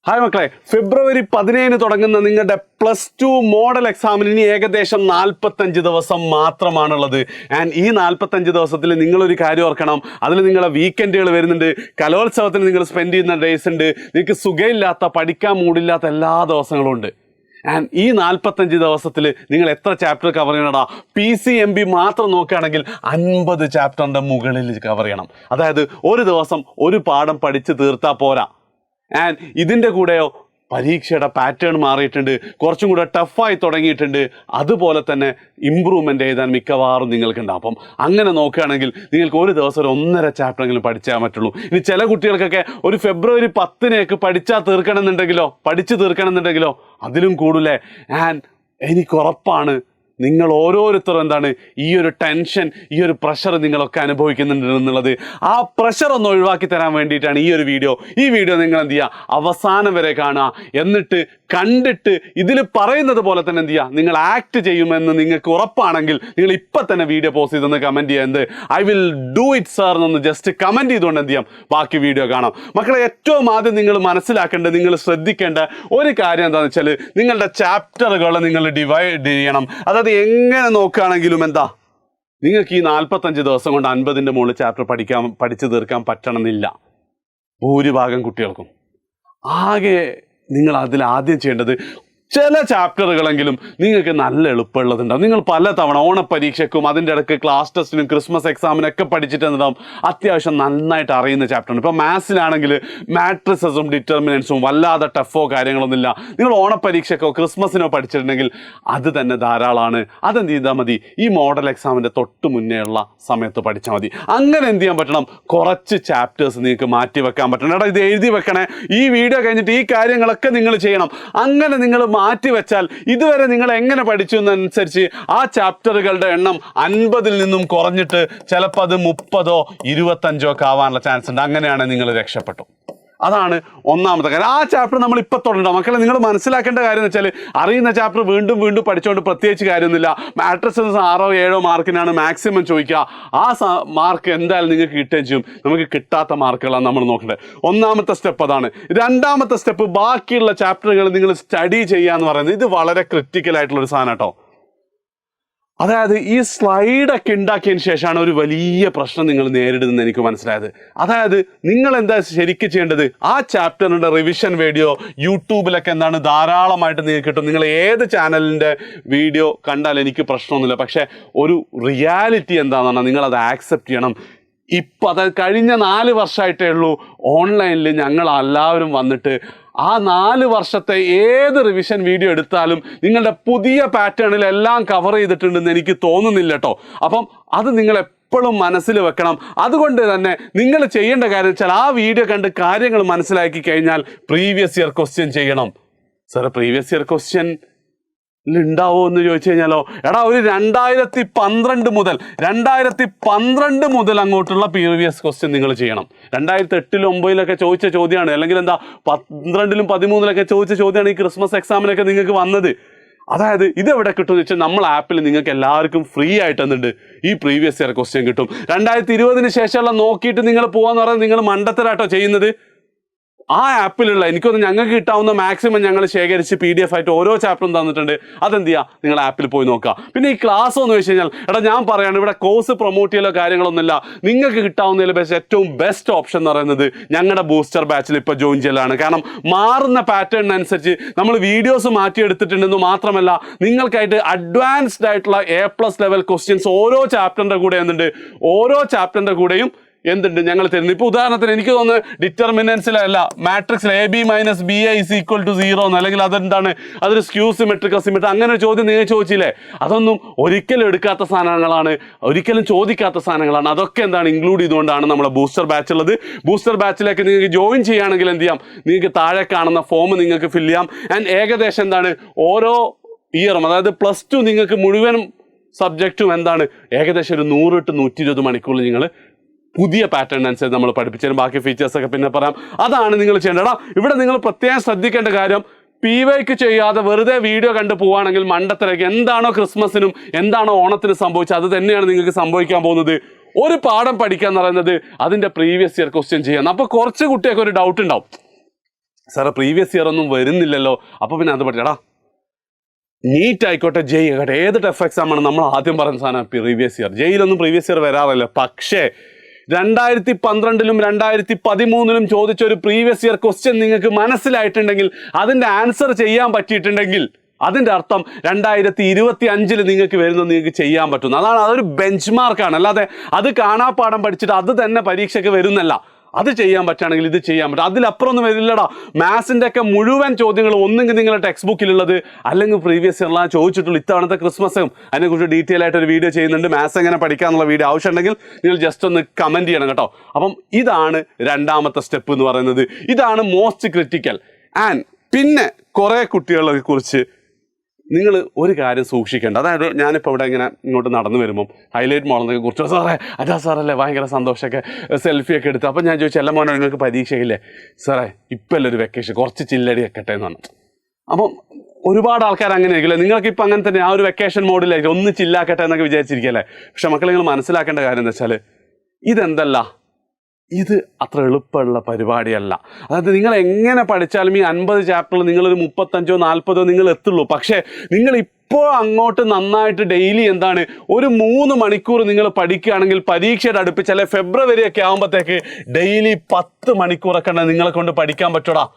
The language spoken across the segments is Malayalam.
ഹായ് മക്കളെ, ഫെബ്രുവരി 17 തുടങ്ങുന്ന നിങ്ങളുടെ +2 മോഡൽ എക്സാമിന് ഇനി ഏകദേശം 45 ദിവസം മാത്രമാണുള്ളത്. ആൻഡ് ഈ 45 ദിവസത്തിൽ നിങ്ങളൊരു കാര്യം ഓർക്കണം, അതിൽ നിങ്ങളെ വീക്കെൻഡുകൾ വരുന്നുണ്ട്, കലോത്സവത്തിന് നിങ്ങൾ സ്പെൻഡ് ചെയ്യുന്ന ഡേയ്സ് ഉണ്ട്, നിങ്ങൾക്ക് സുഖമില്ലാത്ത പഠിക്കാൻ മൂടില്ലാത്ത എല്ലാ ദിവസങ്ങളും ഉണ്ട്. ആൻഡ് ഈ 45 ദിവസത്തിൽ നിങ്ങൾ എത്ര ചാപ്റ്റർ കവർ ചെയ്യണടാ? PCMB മാത്രം നോക്കുകയാണെങ്കിൽ 50 ചാപ്റ്ററിൻ്റെ മുകളിൽ കവർ ചെയ്യണം. അതായത് ഒരു ദിവസം ഒരു പാഠം പഠിച്ച് തീർത്താൽ പോരാ. ആൻഡ് ഇതിൻ്റെ കൂടെയോ പരീക്ഷയുടെ പാറ്റേൺ മാറിയിട്ടുണ്ട്, കുറച്ചും കൂടെ ടഫായി തുടങ്ങിയിട്ടുണ്ട്, അതുപോലെ തന്നെ ഇമ്പ്രൂവ്മെൻ്റ് എഴുതാൻ മിക്കവാറും നിങ്ങൾക്കുണ്ടാവും. അപ്പം അങ്ങനെ നോക്കുകയാണെങ്കിൽ നിങ്ങൾക്ക് ഒരു ദിവസം 1.5 ചാപ്റ്ററെങ്കിലും പഠിച്ചാൽ പറ്റുള്ളൂ. ഇനി ചില കുട്ടികൾക്കൊക്കെ ഒരു ഫെബ്രുവരി 10 പഠിച്ചു തീർക്കണമെന്നുണ്ടെങ്കിലോ അതിലും കൂടുതലേ. ആൻഡ് എനിക്ക് ഉറപ്പാണ് നിങ്ങൾ ഓരോരുത്തരും ഈ ഒരു ടെൻഷൻ, ഈ ഒരു പ്രഷർ നിങ്ങളൊക്കെ അനുഭവിക്കുന്നുണ്ട് എന്നുള്ളത്. ആ പ്രഷർ ഒന്ന് ഒഴിവാക്കി തരാൻ വേണ്ടിയിട്ടാണ് ഈ ഒരു വീഡിയോ. ഈ വീഡിയോ നിങ്ങൾ എന്ത് ചെയ്യുക, അവസാനം വരെ കാണുക. എന്നിട്ട് കണ്ടിട്ട് ഇതിൽ പറയുന്നത് പോലെ തന്നെ എന്ത് ചെയ്യുക, നിങ്ങൾ ആക്ട് ചെയ്യുമെന്ന് നിങ്ങൾക്ക് ഉറപ്പാണെങ്കിൽ നിങ്ങൾ ഇപ്പം തന്നെ വീഡിയോ പോസ്റ്റ് ചെയ്തൊന്ന് കമൻറ്റ് ചെയ്യുക. എന്ത് I will do it sir എന്നൊന്ന് ജസ്റ്റ് കമൻറ്റ് ചെയ്തുകൊണ്ട് എന്ത് ചെയ്യാം, ബാക്കി വീഡിയോ കാണാം. മക്കളെ, ഏറ്റവും ആദ്യം നിങ്ങൾ മനസ്സിലാക്കേണ്ടത്, നിങ്ങൾ ശ്രദ്ധിക്കേണ്ട ഒരു കാര്യം എന്താണെന്ന് വെച്ചാൽ, നിങ്ങളുടെ ചാപ്റ്ററുകൾ നിങ്ങൾ ഡിവൈഡ് ചെയ്യണം. അതായത് എങ്ങനെ നോക്കുകയാണെങ്കിലും നിങ്ങൾക്ക് ഈ 45 ദിവസം കൊണ്ട് 50ൻ്റെ മുകളിൽ ചാപ്റ്റർ പഠിച്ചു തീർക്കാൻ പറ്റണമെന്നില്ല ഭൂരിഭാഗം കുട്ടികൾക്കും. ആകെ നിങ്ങൾ അതിൽ ആദ്യം ചെയ്യേണ്ടത്, ചില ചാപ്റ്ററുകളെങ്കിലും നിങ്ങൾക്ക് നല്ല എളുപ്പമുള്ളതുണ്ടാവും. നിങ്ങൾ പലതവണ ഓണപ്പരീക്ഷയ്ക്കും അതിൻ്റെ ഇടയ്ക്ക് ക്ലാസ് ടെസ്റ്റിനും ക്രിസ്മസ് എക്സാമിനൊക്കെ പഠിച്ചിട്ടുണ്ടാവും. അത്യാവശ്യം നന്നായിട്ട് അറിയുന്ന ചാപ്റ്ററാണ്. ഇപ്പോൾ മാത്സിലാണെങ്കിൽ മാട്രിസസും ഡിറ്റർമിനൻസും വല്ലാതെ ടഫോ കാര്യങ്ങളൊന്നുമില്ല. നിങ്ങൾ ഓണപ്പരീക്ഷയ്ക്കോ ക്രിസ്മസിനോ പഠിച്ചിട്ടുണ്ടെങ്കിൽ അത് തന്നെ ധാരാളമാണ്. അതെന്ത് ചെയ്താൽ മതി, ഈ മോഡൽ എക്സാമിൻ്റെ തൊട്ട് മുന്നേ ഉള്ള സമയത്ത് പഠിച്ചാൽ മതി. അങ്ങനെ എന്ത് ചെയ്യാൻ പറ്റണം, കുറച്ച് ചാപ്റ്റേഴ്സ് നിങ്ങൾക്ക് മാറ്റി വെക്കാൻ പറ്റണം. എടാ, ഇത് എഴുതി വെക്കണേ, ഈ വീഡിയോ കഴിഞ്ഞിട്ട് ഈ കാര്യങ്ങളൊക്കെ നിങ്ങൾ ചെയ്യണം. അങ്ങനെ നിങ്ങൾ മാറ്റി വെച്ചാൽ ഇതുവരെ നിങ്ങൾ എങ്ങനെ പഠിച്ചു എന്നനുസരിച്ച് ആ ചാപ്റ്ററുകളുടെ എണ്ണം 50-ൽ നിന്നും കുറഞ്ഞിട്ട് ചിലപ്പോൾ അത് 30-ഓ 25-ഓ ഒക്കെ ആവാനുള്ള ചാൻസ് ഉണ്ട്. അങ്ങനെയാണെങ്കിൽ നിങ്ങൾ രക്ഷപ്പെട്ടു. അതാണ് ഒന്നാമത്തെ കാര്യം. ആ ചാപ്റ്റർ നമ്മൾ ഇപ്പം തുടരണം. മക്കളെ, നിങ്ങൾ മനസ്സിലാക്കേണ്ട കാര്യം എന്ന് വെച്ചാൽ, അറിയുന്ന ചാപ്റ്റർ വീണ്ടും വീണ്ടും പഠിച്ചുകൊണ്ട് പ്രത്യേകിച്ച് കാര്യമൊന്നുമില്ല. മാട്രിസസ് 6-7 മാർക്കിനാണ് മാക്സിമം ചോദിക്കുക. ആ മാർക്ക് എന്തായാലും നിങ്ങൾക്ക് കിട്ടുകയും ചെയ്യും. നമുക്ക് കിട്ടാത്ത മാർക്കുകളാണ് നമ്മൾ നോക്കേണ്ടത്. ഒന്നാമത്തെ സ്റ്റെപ്പ് അതാണ്. രണ്ടാമത്തെ സ്റ്റെപ്പ്, ബാക്കിയുള്ള ചാപ്റ്ററുകൾ നിങ്ങൾ സ്റ്റഡി ചെയ്യുക എന്ന് പറയുന്നത്. ഇത് വളരെ ക്രിട്ടിക്കൽ ആയിട്ടുള്ളൊരു സാധനം കേട്ടോ. അതായത് ഈ സ്ലൈഡൊക്കെ ഉണ്ടാക്കിയതിന് ശേഷമാണ് ഒരു വലിയ പ്രശ്നം നിങ്ങൾ നേരിടുന്നത് എനിക്ക് മനസ്സിലായത്. അതായത് നിങ്ങൾ എന്താ ശരിക്കും ചെയ്യേണ്ടത്, ആ ചാപ്റ്ററിൻ്റെ റിവിഷൻ വീഡിയോ യൂട്യൂബിലൊക്കെ ധാരാളമായിട്ട് നിങ്ങൾക്ക് കിട്ടും. നിങ്ങൾ ഏത് ചാനലിൻ്റെ വീഡിയോ കണ്ടാൽ എനിക്ക് പ്രശ്നമൊന്നുമില്ല. പക്ഷേ ഒരു റിയാലിറ്റി എന്താണെന്ന് നിങ്ങളത് ആക്സെപ്റ്റ് ചെയ്യണം. ഇപ്പം അതായത് കഴിഞ്ഞ 4 വർഷമായിട്ടേ ഉള്ളൂ ഓൺലൈനിൽ ഞങ്ങൾ എല്ലാവരും വന്നിട്ട് ആ 4 വർഷത്തെ ഏത് റിവിഷൻ വീഡിയോ എടുത്താലും നിങ്ങളുടെ പുതിയ പാറ്റേണിലെല്ലാം കവർ ചെയ്തിട്ടുണ്ടെന്ന് എനിക്ക് തോന്നുന്നില്ല കേട്ടോ. അപ്പം അത് നിങ്ങൾ എപ്പോഴും മനസ്സിൽ വെക്കണം. അതുകൊണ്ട് തന്നെ നിങ്ങൾ ചെയ്യേണ്ട കാര്യം വെച്ചാൽ, ആ വീഡിയോ കണ്ട് കാര്യങ്ങൾ മനസ്സിലാക്കി കഴിഞ്ഞാൽ പ്രീവിയസ് ഇയർ ക്വസ്റ്റ്യൻ ചെയ്യണം. സാർ, പ്രീവിയസ് ഇയർ ക്വസ്റ്റ്യൻ ഉണ്ടാവോ എന്ന് ചോദിച്ചു കഴിഞ്ഞാലോ, എടാ, ഒരു 2012 മുതൽ അങ്ങോട്ടുള്ള പ്രീവിയസ് ക്വസ്റ്റ്യൻ നിങ്ങൾ ചെയ്യണം. 2008-ലും 2009-ലൊക്കെ ചോദിച്ച ചോദ്യമാണ്, അല്ലെങ്കിൽ 12-ലും 13-ലൊക്കെ ചോദിച്ച ചോദ്യമാണ് ഈ ക്രിസ്മസ് എക്സാമിനൊക്കെ നിങ്ങൾക്ക് വന്നത്. അതായത് ഇതെവിടെ കിട്ടുമെന്ന് വെച്ചാൽ, നമ്മൾ ആപ്പിൽ നിങ്ങൾക്ക് എല്ലാവർക്കും ഫ്രീ ആയിട്ട് ഈ പ്രീവിയസ് ഇയർ ക്വസ്റ്റ്യൻ കിട്ടും. 2020-ന് ശേഷമുള്ള നോക്കിയിട്ട് നിങ്ങൾ പോകാന്ന് പറയുന്നത് നിങ്ങൾ മണ്ടത്തരാട്ടോ ചെയ്യുന്നത്. ആ ആപ്പിലുള്ള ഞങ്ങൾക്ക് കിട്ടാവുന്ന മാക്സിമം ഞങ്ങൾ ശേഖരിച്ച് PDF ആയിട്ട് ഓരോ ചാപ്റ്ററും തന്നിട്ടുണ്ട്. അതെന്ത് ചെയ്യുക, നിങ്ങൾ ആപ്പിൽ പോയി നോക്കുക. പിന്നെ ഈ ക്ലാസ് എന്ന് വെച്ച് കഴിഞ്ഞാൽ, ഞാൻ പറയാണ്, ഇവിടെ കോഴ്സ് പ്രൊമോട്ട് ചെയ്യലോ കാര്യങ്ങളൊന്നുമില്ല. നിങ്ങൾക്ക് കിട്ടാവുന്നതിൽ ഏറ്റവും ബെസ്റ്റ് ഓപ്ഷൻ എന്ന് പറയുന്നത് ഞങ്ങളുടെ ബൂസ്റ്റർ ബാച്ചിൽ ഇപ്പോൾ ജോയിൻ ചെയ്യലാണ്. കാരണം മാറുന്ന പാറ്റേണിനനുസരിച്ച് നമ്മൾ വീഡിയോസ് മാറ്റിയെടുത്തിട്ടുണ്ടെന്ന് മാത്രമല്ല, നിങ്ങൾക്കായിട്ട് അഡ്വാൻസ്ഡ് ആയിട്ടുള്ള A+ ലെവൽ ക്വസ്റ്റ്യൻസ് ഓരോ ചാപ്റ്ററിൻ്റെ കൂടെയും ഞങ്ങൾ തരുന്നത്. ഇപ്പോൾ ഉദാഹരണത്തിന് എനിക്ക് തോന്നുന്നത് ഡിറ്റർമിനൻസിലല്ല, മാട്രിക്സിൽ AB - BA = 0 എന്ന്, അല്ലെങ്കിൽ അതൊരു സ്ക്യൂ സിമെട്രിക് അസിമെട്രിക് അങ്ങനെ ഒരു ചോദ്യം നിങ്ങൾ ചോദിച്ചില്ലേ, അതൊന്നും ഒരിക്കലും എടുക്കാത്ത സാധനങ്ങളാണ്, ഒരിക്കലും ചോദിക്കാത്ത സാധനങ്ങളാണ്. അതൊക്കെ ഇൻക്ലൂഡ് ചെയ്തുകൊണ്ടാണ് നമ്മുടെ ബൂസ്റ്റർ ബാച്ച് ഉള്ളത്. ബൂസ്റ്റർ ബാച്ചിലേക്ക് നിങ്ങൾക്ക് ജോയിൻ ചെയ്യുകയാണെങ്കിൽ എന്ത് ചെയ്യാം, നിങ്ങൾക്ക് താഴെ കാണുന്ന ഫോം നിങ്ങൾക്ക് ഫില്ല് ചെയ്യാം. ആൻഡ് ഏകദേശം ഓരോ ഇയറും, അതായത് +2 നിങ്ങൾക്ക് മുഴുവൻ സബ്ജക്റ്റും ഏകദേശം ഒരു 100 to 120 മണിക്കൂറിൽ നിങ്ങൾ പുതിയ പാറ്റേൺ അനുസരിച്ച് നമ്മൾ പഠിപ്പിച്ചാലും ബാക്കി ഫീച്ചേഴ്സൊക്കെ പിന്നെ പറയാം. അതാണ് നിങ്ങൾ ചെയ്യേണ്ടത്. ഇവിടെ നിങ്ങൾ പ്രത്യേകം ശ്രദ്ധിക്കേണ്ട കാര്യം, PYQ ചെയ്യാതെ വെറുതെ വീഡിയോ കണ്ടു പോവുകയാണെങ്കിൽ മണ്ടത്തരക്ക് എന്താണോ ക്രിസ്മസിനും എന്താണോ ഓണത്തിനും സംഭവിച്ചത് അത് തന്നെയാണ് നിങ്ങൾക്ക് സംഭവിക്കാൻ പോകുന്നത്. ഒരു പാഠം പഠിക്കുക എന്ന് പറയുന്നത് അതിൻ്റെ പ്രീവിയസ് ഇയർ ക്വസ്റ്റ്യൻ ചെയ്യാൻ. അപ്പോൾ കുറച്ച് കുട്ടികൾക്ക് ഒരു ഡൗട്ട് ഉണ്ടാവും, സാറേ പ്രീവിയസ് ഇയർ ഒന്നും വരുന്നില്ലല്ലോ, അപ്പോൾ പിന്നെ അത് പഠിച്ചടാ നീറ്റ് ആയിക്കോട്ടെ ജെയ് ആയിക്കോട്ടെ ഏത് ടഫ് എക്സാമാണ് നമ്മൾ ആദ്യം പറയുന്ന സാധനം പ്രീവിയസ് ഇയർ. ജെയിലൊന്നും പ്രീവിയസ് ഇയർ വരാറില്ല. പക്ഷേ 2012-ലും 2013-ലും ചോദിച്ച ഒരു പ്രീവിയസ് ഇയർ ക്വസ്റ്റ്യൻ നിങ്ങൾക്ക് മനസ്സിലായിട്ടുണ്ടെങ്കിൽ, അതിൻ്റെ ആൻസർ ചെയ്യാൻ പറ്റിയിട്ടുണ്ടെങ്കിൽ, അതിൻ്റെ അർത്ഥം 2025 നിങ്ങൾക്ക് വരുന്നത് നിങ്ങൾക്ക് ചെയ്യാൻ പറ്റുന്നു. അതൊരു ബെഞ്ച് മാർക്കാണ്. അല്ലാതെ അത് കാണാപ്പാഠം പഠിച്ചിട്ട് അത് തന്നെ പരീക്ഷയ്ക്ക് വരുന്നല്ല. അത് ചെയ്യാൻ പറ്റുകയാണെങ്കിൽ ഇത് ചെയ്യാൻ പറ്റും. അതിലപ്പുറം ഒന്നും വരില്ലടാ. മാത്സിൻ്റെ ഒക്കെ മുഴുവൻ ചോദ്യങ്ങൾ ഒന്നെങ്കിൽ നിങ്ങളുടെ ടെക്സ്റ്റ് ബുക്കിലുള്ളത്, അല്ലെങ്കിൽ പ്രീവിയസ് ഇയറിലാണ് ചോദിച്ചിട്ടുള്ളൂ. ഇത്തവണത്തെ ക്രിസ്മസും അതിനെക്കുറിച്ച് ഡീറ്റെയിൽ ആയിട്ട് ഒരു വീഡിയോ ചെയ്യുന്നുണ്ട്. മാത്സ് എങ്ങനെ പഠിക്കാന്നുള്ള വീഡിയോ ആവശ്യമുണ്ടെങ്കിൽ നിങ്ങൾ ജസ്റ്റ് ഒന്ന് കമൻറ്റ് ചെയ്യണം കേട്ടോ. അപ്പം ഇതാണ് രണ്ടാമത്തെ സ്റ്റെപ്പ് എന്ന് പറയുന്നത്. ഇതാണ് മോസ്റ്റ് ക്രിറ്റിക്കൽ. ആൻഡ് പിന്നെ കുറേ കുട്ടികളെ കുറിച്ച് നിങ്ങൾ ഒരു കാര്യം സൂക്ഷിക്കേണ്ട. അതായത് ഞാനിപ്പോൾ ഇവിടെ ഇങ്ങനെ ഇങ്ങോട്ട് നടന്നു വരുമ്പം ഹൈലൈറ്റ് മോളെന്നൊക്കെ കുറിച്ച് സാറേ അതാ സാറല്ലേ ഭയങ്കര സന്തോഷമൊക്കെ സെൽഫിയൊക്കെ എടുത്ത്. അപ്പം ഞാൻ ചോദിച്ചു എല്ലാ മോനോ നിങ്ങൾക്ക് പരീക്ഷയില്ലേ? സാറേ ഇപ്പം അല്ലേ ഒരു വെക്കേഷൻ, കുറച്ച് ചില്ലടി വെക്കട്ടെ എന്ന് പറഞ്ഞു. അപ്പം ഒരുപാട് ആൾക്കാർ അങ്ങനെ ആയിരിക്കില്ലേ, നിങ്ങൾക്ക് ഇപ്പം അങ്ങനെ തന്നെ ആ ഒരു വെക്കേഷൻ മോഡിലായിരിക്കും, ഒന്ന് ചില്ലാക്കട്ടെ എന്നൊക്കെ വിചാരിച്ചിരിക്കല്ലേ. പക്ഷെ മക്കളെ നിങ്ങൾ മനസ്സിലാക്കേണ്ട കാര്യം എന്താ വെച്ചാൽ ഇതെന്തല്ല, ഇത് അത്ര എളുപ്പമുള്ള പരിപാടിയല്ല. അതായത് നിങ്ങൾ എങ്ങനെ പഠിച്ചാലും ഈ 50 ചാപ്റ്ററിൽ നിങ്ങളൊരു 35-ഓ 40-ഓ നിങ്ങൾ എത്തുള്ളൂ. പക്ഷേ നിങ്ങൾ ഇപ്പോൾ അങ്ങോട്ട് നന്നായിട്ട് ഡെയിലി എന്താണ് ഒരു 3 മണിക്കൂർ നിങ്ങൾ പഠിക്കുകയാണെങ്കിൽ പരീക്ഷയുടെ അടുപ്പിച്ച് അല്ലെ ഫെബ്രുവരി ഒക്കെ ആകുമ്പോഴത്തേക്ക് ഡെയിലി 10 മണിക്കൂറൊക്കെ നിങ്ങളെ കൊണ്ട് പഠിക്കാൻ പറ്റൂടാ.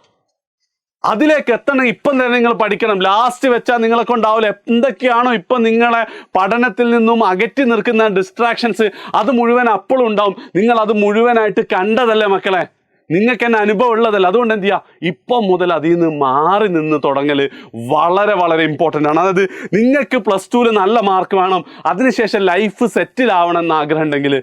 അതിലേക്ക് എത്തണം. ഇപ്പം തന്നെ നിങ്ങൾ പഠിക്കണം. ലാസ്റ്റ് വെച്ചാൽ നിങ്ങളെ കൊണ്ടാവില്ല. എന്തൊക്കെയാണോ ഇപ്പം നിങ്ങളെ പഠനത്തിൽ നിന്നും അകറ്റി നിൽക്കുന്ന ഡിസ്ട്രാക്ഷൻസ് അത് മുഴുവൻ അപ്പോഴും ഉണ്ടാവും. നിങ്ങൾ അത് മുഴുവനായിട്ട് കണ്ടതല്ലേ മക്കളെ, നിങ്ങൾക്ക് തന്നെ അനുഭവം ഉള്ളതല്ല. അതുകൊണ്ട് എന്ത് ചെയ്യുക, ഇപ്പം മുതൽ അതിൽ നിന്ന് മാറി നിന്ന് തുടങ്ങൽ വളരെ വളരെ ഇമ്പോർട്ടൻ്റ് ആണ്. അതായത് നിങ്ങൾക്ക് +2 നല്ല മാർക്ക് വേണം, അതിനുശേഷം ലൈഫ് സെറ്റിൽ ആവണം എന്ന് ആഗ്രഹം ഉണ്ടെങ്കിൽ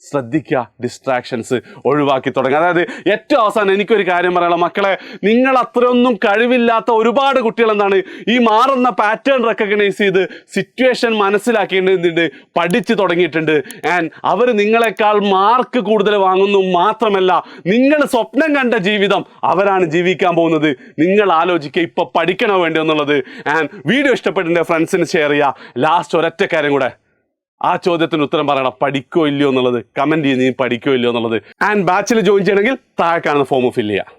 ശ്രദ്ധിക്കുക, ഡിസ്ട്രാക്ഷൻസ് ഒഴിവാക്കി തുടങ്ങുക. അതായത് ഏറ്റവും അവസാനം എനിക്കൊരു കാര്യം പറയാനുള്ള മക്കളെ, നിങ്ങൾ അത്രയൊന്നും കഴിവില്ലാത്ത ഒരുപാട് കുട്ടികൾ എന്താണ് ഈ മാറുന്ന പാറ്റേൺ റെക്കഗ്നൈസ് ചെയ്ത് സിറ്റുവേഷൻ മനസ്സിലാക്കേണ്ടതുണ്ട്, പഠിച്ചു തുടങ്ങിയിട്ടുണ്ട്. ആൻഡ് അവർ നിങ്ങളെക്കാൾ മാർക്ക് കൂടുതൽ വാങ്ങുന്നു മാത്രമല്ല, നിങ്ങൾ സ്വപ്നം കണ്ട ജീവിതം അവരാണ് ജീവിക്കാൻ പോകുന്നത്. നിങ്ങൾ ആലോചിക്കുക ഇപ്പം പഠിക്കണോ വേണ്ടോ എന്നുള്ളത്. ആൻഡ് വീഡിയോ ഇഷ്ടപ്പെട്ടിട്ടുണ്ടെങ്കിൽ ഫ്രണ്ട്സിന് ഷെയർ ചെയ്യുക. ലാസ്റ്റ് ഒരൊറ്റ കാര്യം കൂടെ, ആ ചോദ്യത്തിന് ഉത്തരം പറയണം. പഠിക്കോ ഇല്ലയോ എന്നുള്ളത് കമൻറ്റ് ചെയ്ത് നീ പഠിക്കോ ഇല്ലയോ എന്നുള്ളത്. ആൻഡ് ബാച്ചിൽ ജോയിൻ ചെയ്യണമെങ്കിൽ താഴെ കാണുന്ന ഫോം ഫില്ല് ചെയ്യുക.